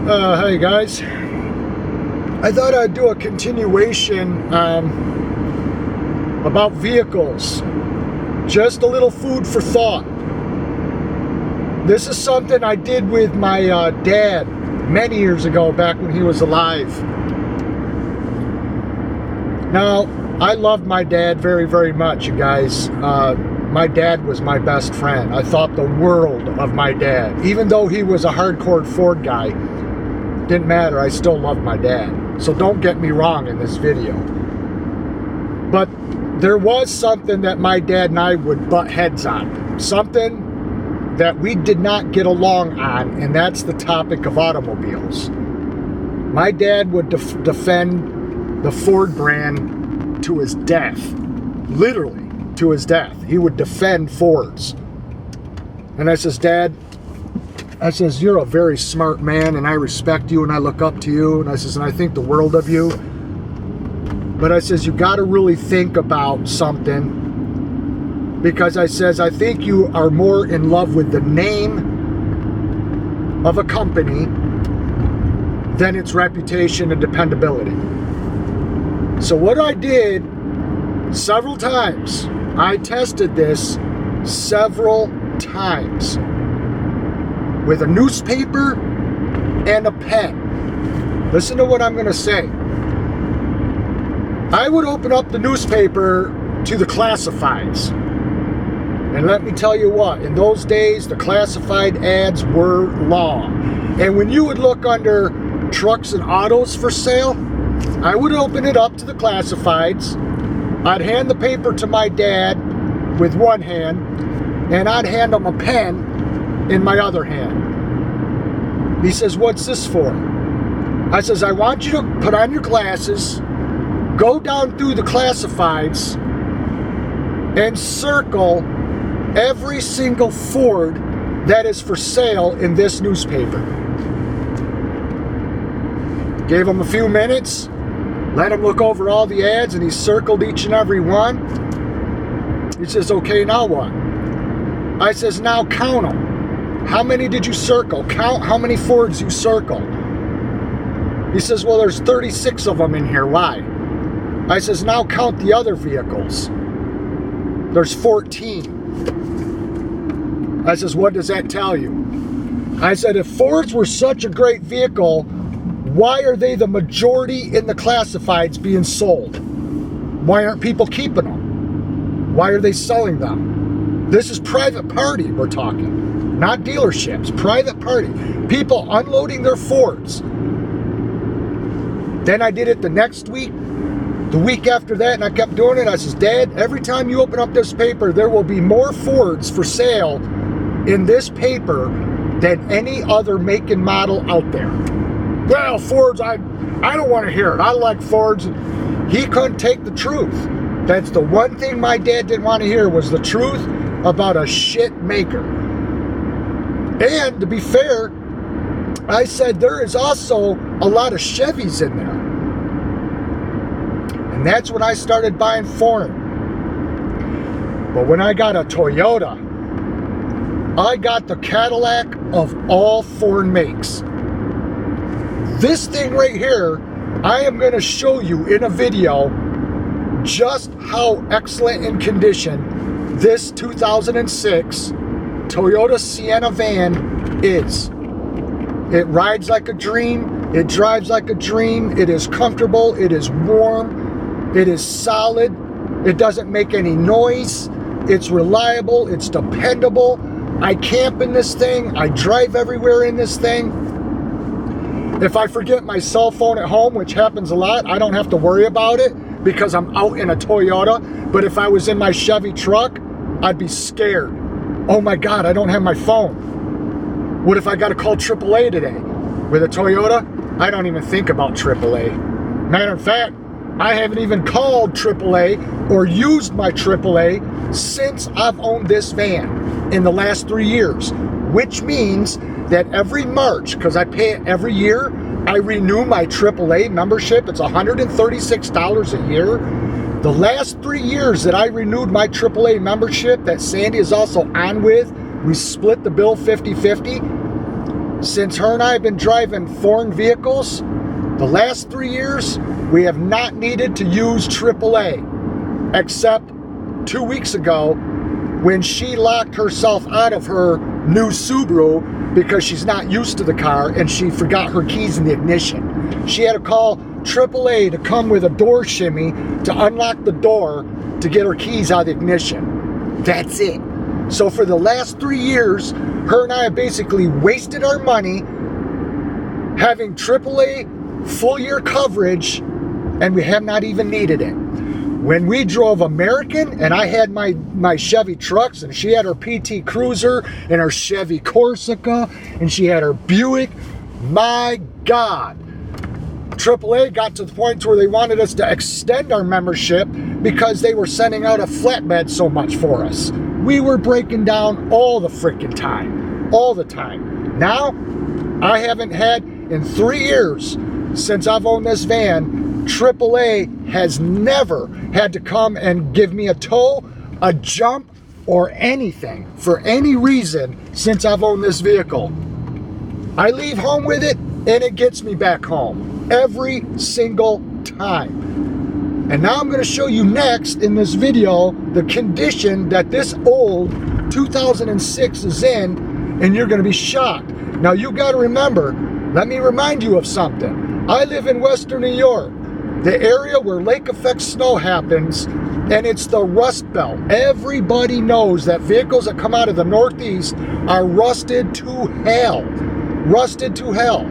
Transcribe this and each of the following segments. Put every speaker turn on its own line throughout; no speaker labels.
Hey guys, I thought I'd do a continuation about vehicles. Just a little food for thought. This is something I did with my dad many years ago, back when he was alive. Now, I loved my dad very, very much, you guys. My dad was my best friend. I thought the world of my dad. Even though he was a hardcore Ford guy, didn't matter, I still loved my dad. So don't get me wrong in this video. But there was something that my dad and I would butt heads on. Something that we did not get along on, and that's the topic of automobiles. My dad would defend the Ford brand to his death. Literally, to his death. He would defend Fords. And I says, Dad, you're a very smart man, and I respect you, and I look up to you, and I says, and I think the world of you. But I says, you got to really think about something, because I says, I think you are more in love with the name of a company than its reputation and dependability. So what I did several times, I tested this several times with a newspaper and a pen. Listen to what I'm going to say. I would open up the newspaper to the classifieds. And let me tell you what, in those days, the classified ads were long. And when you would look under trucks and autos for sale, I would open it up to the classifieds. I'd hand the paper to my dad with one hand, and I'd hand him a pen in my other hand. He says, what's this for? I says, I want you to put on your glasses, go down through the classifieds, and circle every single Ford that is for sale in this newspaper. Gave him a few minutes, let him look over all the ads, and he circled each and every one. He says, okay, now what? I says, now count them. How many did you circle? Count how many Fords you circled. He says, well, there's 36 of them in here. Why? I says, now count the other vehicles. There's 14. I says, what does that tell you? I said, if Fords were such a great vehicle, why are they the majority in the classifieds being sold? Why aren't people keeping them? Why are they selling them? This is private party we're talking, not dealerships, private party. People unloading their Fords. Then I did it the next week, the week after that, and I kept doing it. I says, Dad, every time you open up this paper, there will be more Fords for sale in this paper than any other make and model out there. Well, Fords, I don't want to hear it. I like Fords. He couldn't take the truth. That's the one thing my dad didn't want to hear, was the truth about a shit maker. And to be fair, I said there is also a lot of Chevys in there. And that's when I started buying foreign. But when I got a Toyota, I got the Cadillac of all foreign makes. This thing right here, I am going to show you in a video just how excellent in condition this 2006 Toyota Sienna van is. It rides like a dream. It drives like a dream. It is comfortable. It is warm. It is solid. It doesn't make any noise. It's reliable. It's dependable. I camp in this thing. I drive everywhere in this thing. If I forget my cell phone at home, which happens a lot, I don't have to worry about it because I'm out in a Toyota. But if I was in my Chevy truck, I'd be scared. Oh my God, I don't have my phone. What if I got to call AAA today? With a Toyota, I don't even think about AAA. Matter of fact, I haven't even called AAA or used my AAA since I've owned this van in the last 3 years, which means that every March, because I pay it every year, I renew my AAA membership. It's $136 a year. The last 3 years that I renewed my AAA membership that Sandy is also on with, we split the bill 50-50. since her and I have been driving foreign vehicles, the last 3 years, we have not needed to use AAA, except 2 weeks ago when she locked herself out of her new Subaru because she's not used to the car and she forgot her keys in the ignition. She had to call AAA to come with a door shimmy to unlock the door to get her keys out of the ignition. That's it. So for the last 3 years, her and I have basically wasted our money having AAA full year coverage, and we have not even needed it. When we drove American and I had my Chevy trucks and she had her PT Cruiser and her Chevy Corsica and she had her Buick, my God. AAA got to the point where they wanted us to extend our membership because they were sending out a flatbed so much for us. We were breaking down all the freaking time, all the time. Now, I haven't had in 3 years since I've owned this van, AAA has never had to come and give me a tow, a jump, or anything for any reason since I've owned this vehicle. I leave home with it and it gets me back home every single time. And now I'm going to show you next in this video the condition that this old 2006 is in, and you're going to be shocked. Now you got to remember, let me remind you of something. I live in Western New York, the area where lake effect snow happens, and it's the Rust Belt. Everybody knows that vehicles that come out of the Northeast are rusted to hell. Rusted to hell.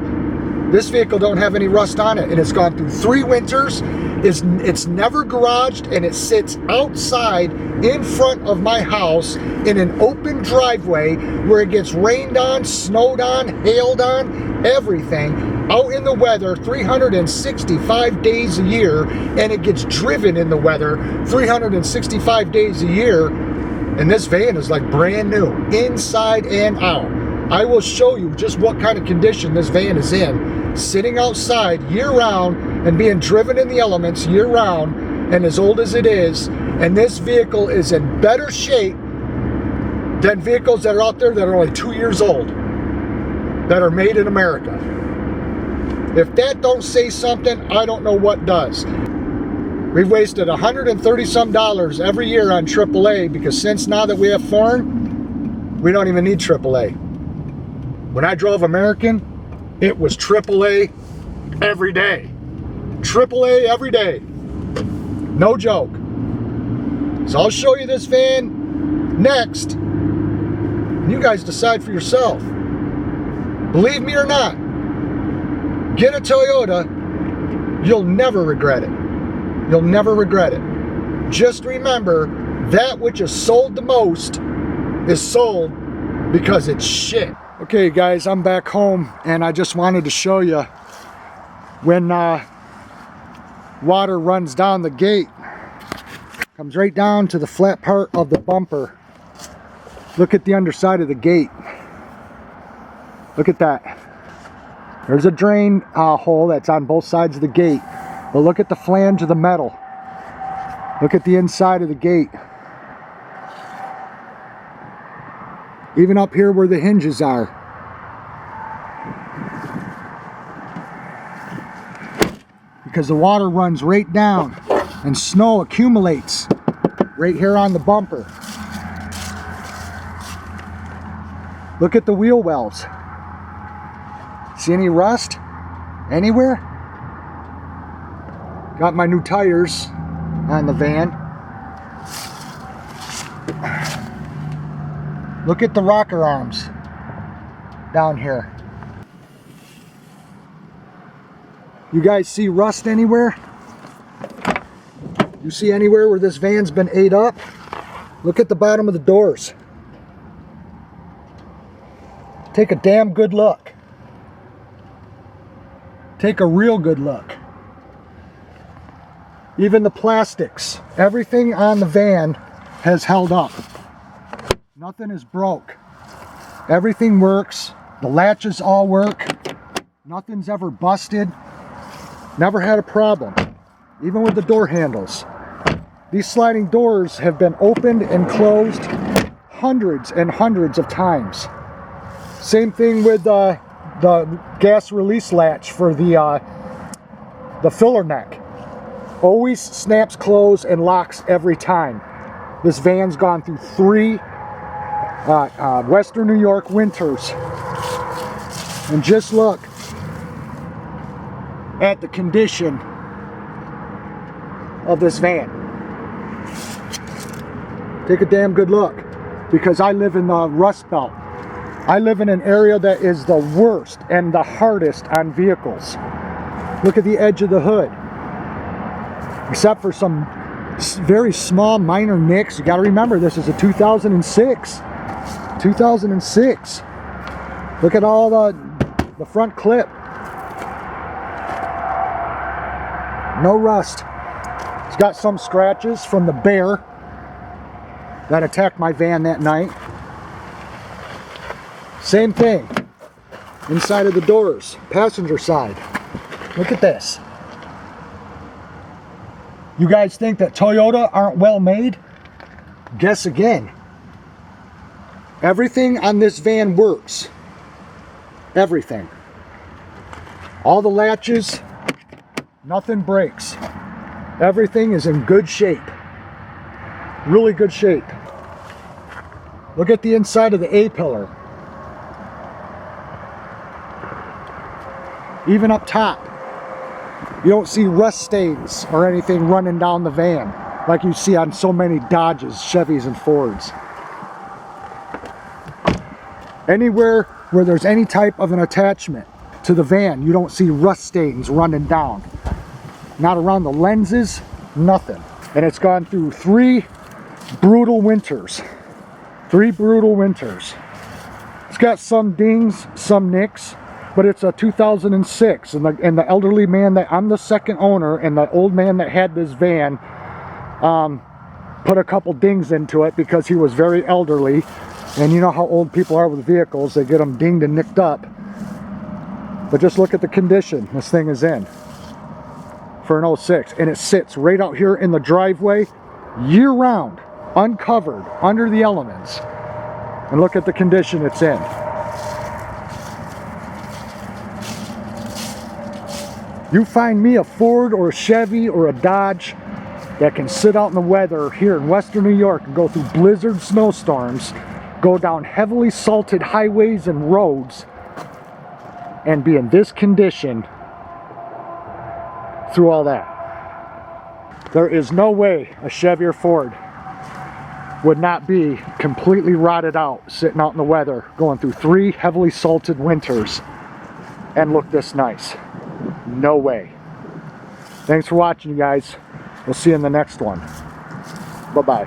This vehicle don't have any rust on it, and it's gone through 3 winters. It's never garaged, and it sits outside in front of my house in an open driveway where it gets rained on, snowed on, hailed on, everything, out in the weather 365 days a year, and it gets driven in the weather 365 days a year, and this van is like brand new, inside and out. I will show you just what kind of condition this van is in, sitting outside year-round and being driven in the elements year-round, and as old as it is, and this vehicle is in better shape than vehicles that are out there that are only 2 years old, that are made in America. If that don't say something, I don't know what does. We've wasted $130-some every year on AAA because since now that we have foreign, we don't even need AAA. When I drove American, it was AAA every day. AAA every day. No joke. So I'll show you this van next. And you guys decide for yourself. Believe me or not, get a Toyota, you'll never regret it. You'll never regret it. Just remember, that which is sold the most is sold because it's shit. Okay guys, I'm back home and I just wanted to show you when water runs down the gate, comes right down to the flat part of the bumper. Look at the underside of the gate. Look at that. There's a drain hole that's on both sides of the gate. But look at the flange of the metal. Look at the inside of the gate. Even up here where the hinges are. Because the water runs right down and snow accumulates right here on the bumper. Look at the wheel wells. See any rust anywhere? Got my new tires on the van. Look at the rocker arms down here. You guys see rust anywhere? You see anywhere where this van's been ate up? Look at the bottom of the doors. Take a damn good look. Take a real good look. Even the plastics, everything on the van has held up. Nothing is broke. Everything works. The latches all work. Nothing's ever busted. Never had a problem. Even with the door handles. These sliding doors have been opened and closed hundreds and hundreds of times. Same thing with the gas release latch for the filler neck. Always snaps closed and locks every time. This van's gone through 3 Western New York winters. And just look at the condition of this van. Take a damn good look, because I live in the Rust Belt. I live in an area that is the worst and the hardest on vehicles. Look at the edge of the hood. Except for some very small minor nicks. You got to remember, this is a 2006. 2006. Look at all the front clip. No rust. It's got some scratches from the bear that attacked my van that night. Same thing. Inside of the doors, passenger side. Look at this. You guys think that Toyota aren't well made? Guess again. Everything on this van works. Everything. All the latches, nothing breaks. Everything is in good shape. Really good shape. Look at the inside of the A-pillar. Even up top. You don't see rust stains or anything running down the van like you see on so many Dodges, Chevys, and Fords. Anywhere where there's any type of an attachment to the van, you don't see rust stains running down. Not around the lenses, nothing. And it's gone through 3 brutal winters. 3 brutal winters. It's got some dings, some nicks. But it's a 2006, and the elderly man that I'm the second owner, and the old man that had this van put a couple dings into it because he was very elderly, and you know how old people are with vehicles, they get them dinged and nicked up. But just look at the condition this thing is in for an 06, and it sits right out here in the driveway year round, uncovered, under the elements, and look at the condition it's in. You find me a Ford or a Chevy or a Dodge that can sit out in the weather here in Western New York and go through blizzard snowstorms, go down heavily salted highways and roads, and be in this condition through all that. There is no way a Chevy or Ford would not be completely rotted out, sitting out in the weather, going through 3 heavily salted winters, and look this nice. No way. Thanks for watching, you guys. We'll see you in the next one. Bye-bye.